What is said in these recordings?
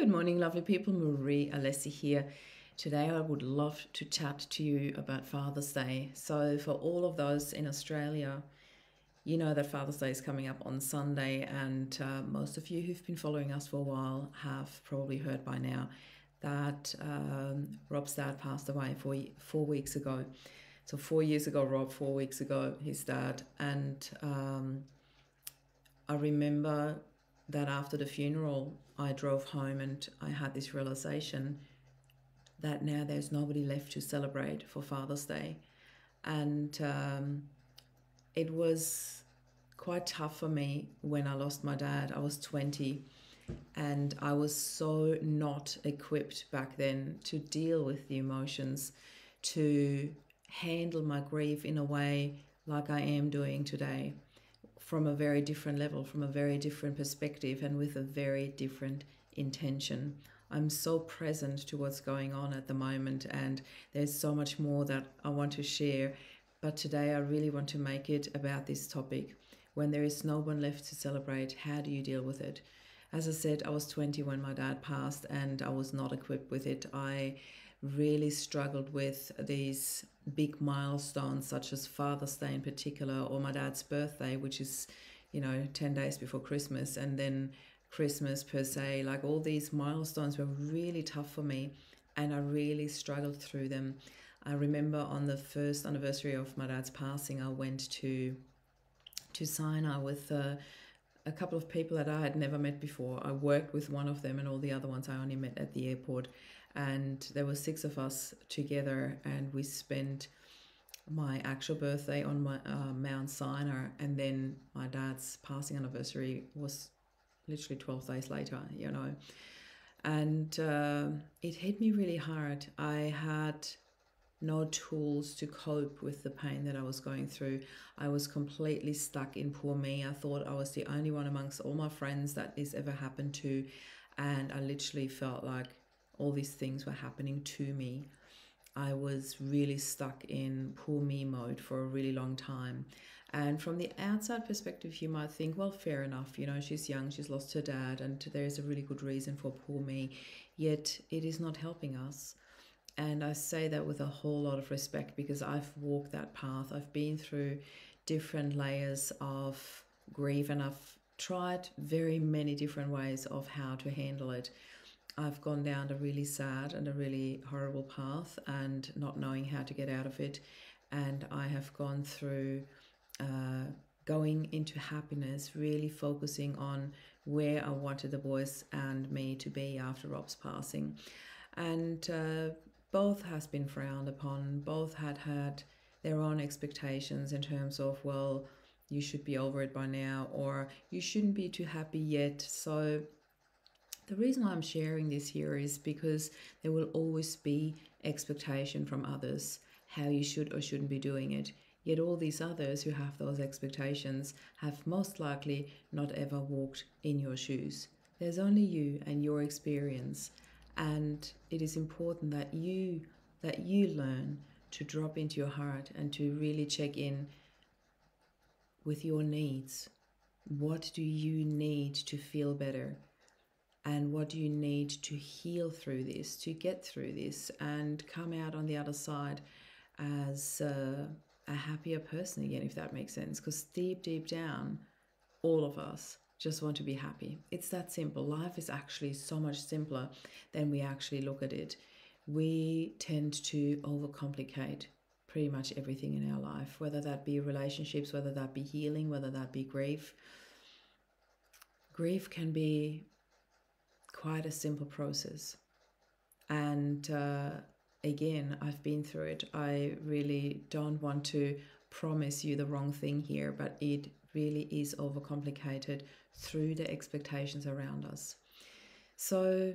Good morning, lovely people. Marie Alessi here. Today, I would love to chat to you about Father's Day. So, for all of those in Australia, you know that Father's Day is coming up on Sunday, and most of you who've been following us for a while have probably heard by now that Rob's dad passed away 4 weeks ago. So, 4 years ago, Rob, 4 weeks ago, his dad. And I remember that after the funeral, I drove home and I had this realization that now there's nobody left to celebrate for Father's Day. And it was quite tough for me when I lost my dad. I was 20 and I was so not equipped back then to deal with the emotions, to handle my grief in a way like I am doing today, from a very different level, from a very different perspective, and with a very different intention. I'm so present to what's going on at the moment, and there's so much more that I want to share. But today, I really want to make it about this topic. When there is no one left to celebrate, how do you deal with it? As I said, I was 20 when my dad passed, and I was not equipped with it. I really struggled with these big milestones, such as Father's Day in particular, or my dad's birthday, which is, 10 days before Christmas, and then Christmas per se. Like, all these milestones were really tough for me, and I really struggled through them. I remember on the first anniversary of my dad's passing, I went to Sinai with a couple of people that I had never met before. I worked with one of them, and all the other ones I only met at the airport. And there were 6 of us together, and we spent my actual birthday on my Mount Sinai, and then my dad's passing anniversary was literally 12 days later, And it hit me really hard. I had no tools to cope with the pain that I was going through. I was completely stuck in poor me. I thought I was the only one amongst all my friends that this ever happened to, and I literally felt like all these things were happening to me. I was really stuck in poor me mode for a really long time. And from the outside perspective, you might think, well, fair enough, she's young, she's lost her dad, and there's a really good reason for poor me. Yet it is not helping us. And I say that with a whole lot of respect, because I've walked that path. I've been through different layers of grief, and I've tried very many different ways of how to handle it. I've gone down a really sad and a really horrible path, and not knowing how to get out of it. And I have gone through going into happiness, really focusing on where I wanted the boys and me to be after Rob's passing. And both has been frowned upon. Both had their own expectations in terms of, well, you should be over it by now, or you shouldn't be too happy yet. So the reason why I'm sharing this here is because there will always be expectation from others how you should or shouldn't be doing it. Yet all these others who have those expectations have most likely not ever walked in your shoes. There's only you and your experience, and it is important that you learn to drop into your heart and to really check in with your needs. What do you need to feel better? And what do you need to heal through this, to get through this, and come out on the other side as a happier person again, if that makes sense? Because deep down, all of us just want to be happy. It's that simple. Life is actually so much simpler than we actually look at it. We tend to overcomplicate pretty much everything in our life, whether that be relationships, whether that be healing, whether that be grief. Grief can be quite a simple process. And again, I've been through it. I really don't want to promise you the wrong thing here, but it really is overcomplicated through the expectations around us. So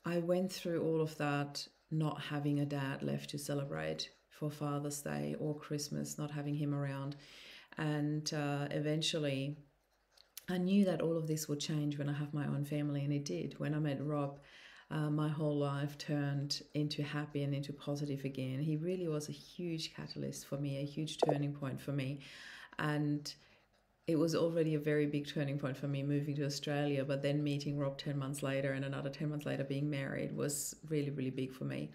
I went through all of that, not having a dad left to celebrate for Father's Day or Christmas, not having him around. And eventually I knew that all of this would change when I have my own family, and it did. When I met Rob, my whole life turned into happy and into positive again. He really was a huge catalyst for me, a huge turning point for me. And it was already a very big turning point for me moving to Australia, but then meeting Rob 10 months later and another 10 months later being married was really, really big for me.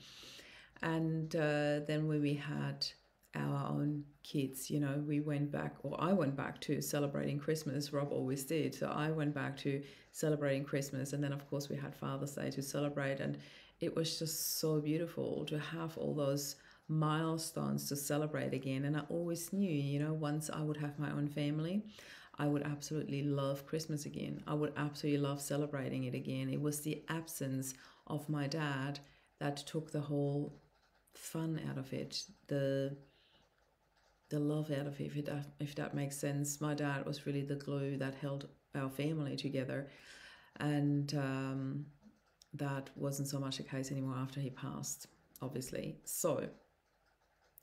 And then when we had our own kids, you know, we went back, or I went back to celebrating Christmas. Rob always did. So I went back to celebrating Christmas. And then, of course, we had Father's Day to celebrate. And it was just so beautiful to have all those milestones to celebrate again. And I always knew, you know, once I would have my own family, I would absolutely love Christmas again. I would absolutely love celebrating it again. It was the absence of my dad that took the whole fun out of it, the love out of it, if that makes sense. My dad was really the glue that held our family together, and that wasn't so much the case anymore after he passed, obviously. So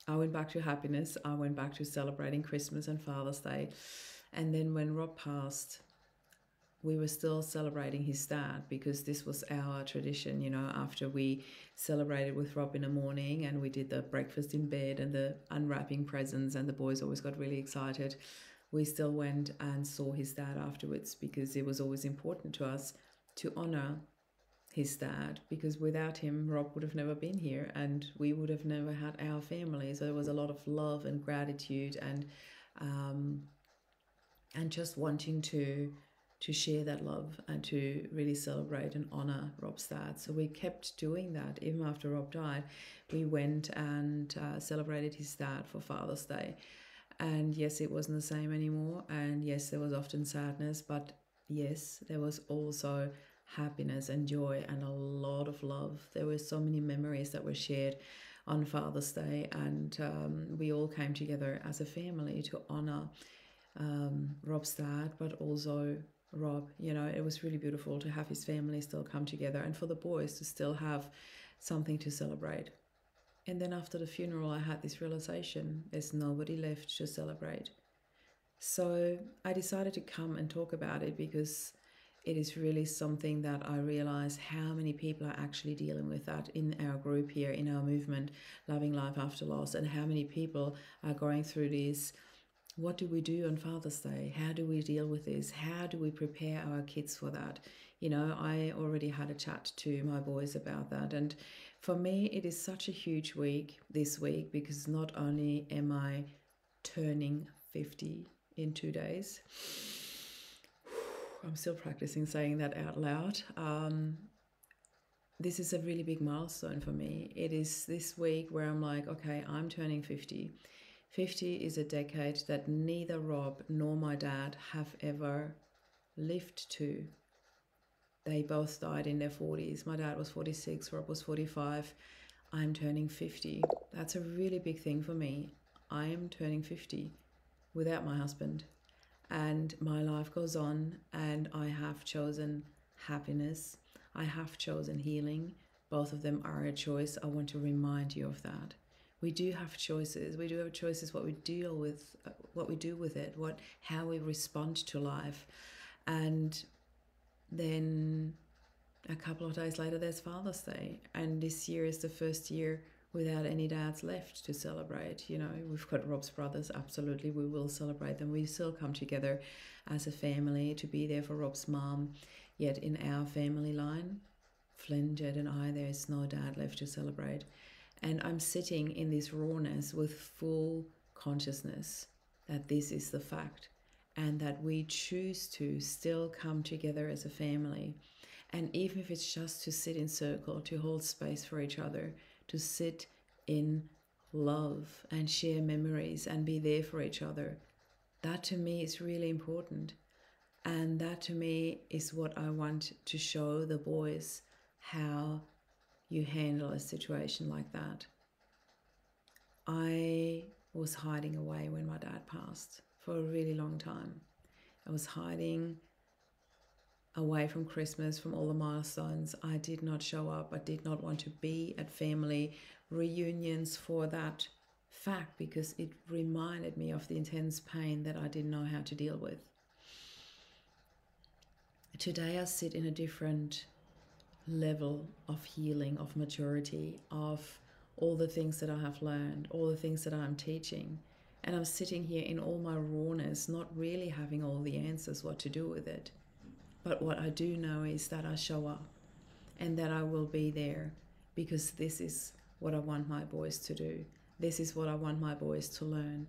I went back to happiness. I went back to celebrating Christmas and Father's Day. And then when Rob passed, we were still celebrating his dad, because this was our tradition, you know, after we celebrated with Rob in the morning and we did the breakfast in bed and the unwrapping presents, and the boys always got really excited. We still went and saw his dad afterwards, because it was always important to us to honor his dad, because without him, Rob would have never been here and we would have never had our family. So there was a lot of love and gratitude and just wanting to share that love and to really celebrate and honor Rob's dad. So we kept doing that. Even after Rob died, we went and celebrated his dad for Father's Day. And yes, it wasn't the same anymore. And yes, there was often sadness, but yes, there was also happiness and joy and a lot of love. There were so many memories that were shared on Father's Day, and we all came together as a family to honor Rob's dad, but also Rob. You know, it was really beautiful to have his family still come together and for the boys to still have something to celebrate. And then after the funeral, I had this realization: there's nobody left to celebrate. So I decided to come and talk about it, because it is really something that I realize how many people are actually dealing with that in our group here, in our movement, Loving Life After Loss, and how many people are going through this. What do we do on Father's Day? How do we deal with this? How do we prepare our kids for that? You know, I already had a chat to my boys about that. And for me, it is such a huge week this week, because not only am I turning 50 in 2 days, I'm still practicing saying that out loud. This is a really big milestone for me. It is this week where I'm like, okay, I'm turning 50. 50 is a decade that neither Rob nor my dad have ever lived to. They both died in their 40s. My dad was 46, Rob was 45. I'm turning 50. That's a really big thing for me. I am turning 50 without my husband. And my life goes on, and I have chosen happiness. I have chosen healing. Both of them are a choice. I want to remind you of that. We do have choices. We do have choices what we deal with, what we do with it, how we respond to life. And then a couple of days later, there's Father's Day. And this year is the first year without any dads left to celebrate. You know, we've got Rob's brothers, absolutely, we will celebrate them. We still come together as a family to be there for Rob's mom. Yet in our family line, Flynn, Jed and I, there's no dad left to celebrate. And I'm sitting in this rawness with full consciousness that this is the fact, and that we choose to still come together as a family. And even if it's just to sit in circle, to hold space for each other, to sit in love and share memories and be there for each other, that to me is really important. And that to me is what I want to show the boys, how you handle a situation like that. I was hiding away when my dad passed for a really long time. I was hiding away from Christmas, from all the milestones. I did not show up. I did not want to be at family reunions for that fact, because it reminded me of the intense pain that I didn't know how to deal with. Today I sit in a different level of healing, of maturity, of all the things that I have learned, all the things that I'm teaching. And I'm sitting here in all my rawness, not really having all the answers what to do with it. But what I do know is that I show up and that I will be there, because this is what I want my boys to do. This is what I want my boys to learn,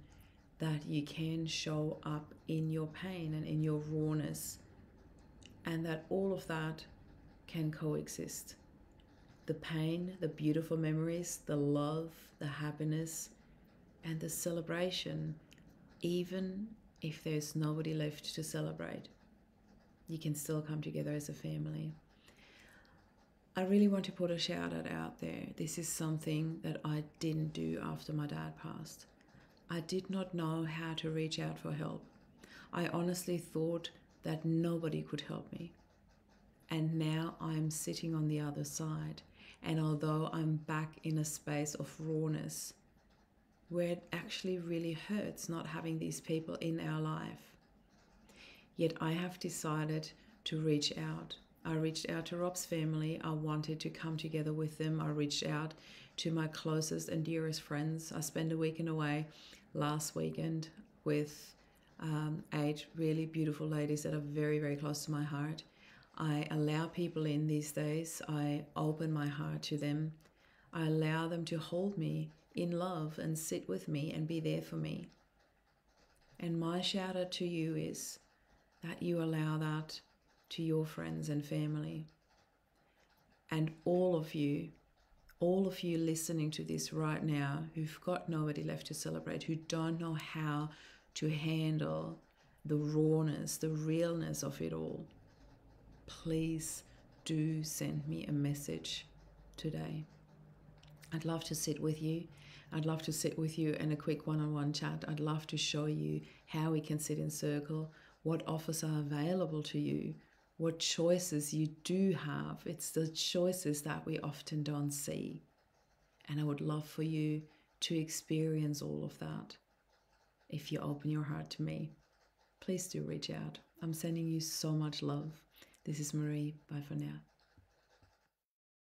that you can show up in your pain and in your rawness, and that all of that can coexist. The pain, the beautiful memories, the love, the happiness, and the celebration, even if there's nobody left to celebrate, you can still come together as a family. I really want to put a shout out there. This is something that I didn't do after my dad passed. I did not know how to reach out for help. I honestly thought that nobody could help me. And now I'm sitting on the other side. And although I'm back in a space of rawness, where it actually really hurts not having these people in our life, yet I have decided to reach out. I reached out to Rob's family. I wanted to come together with them. I reached out to my closest and dearest friends. I spent a weekend away last weekend with 8 really beautiful ladies that are very, very close to my heart. I allow people in these days. I open my heart to them. I allow them to hold me in love and sit with me and be there for me. And my shout out to you is that you allow that to your friends and family. And all of you listening to this right now who've got nobody left to celebrate, who don't know how to handle the rawness, the realness of it all, please do send me a message today. I'd love to sit with you. I'd love to sit with you in a quick one-on-one chat. I'd love to show you how we can sit in circle, what offers are available to you, what choices you do have. It's the choices that we often don't see. And I would love for you to experience all of that if you open your heart to me. Please do reach out. I'm sending you so much love. This is Marie. Bye for now.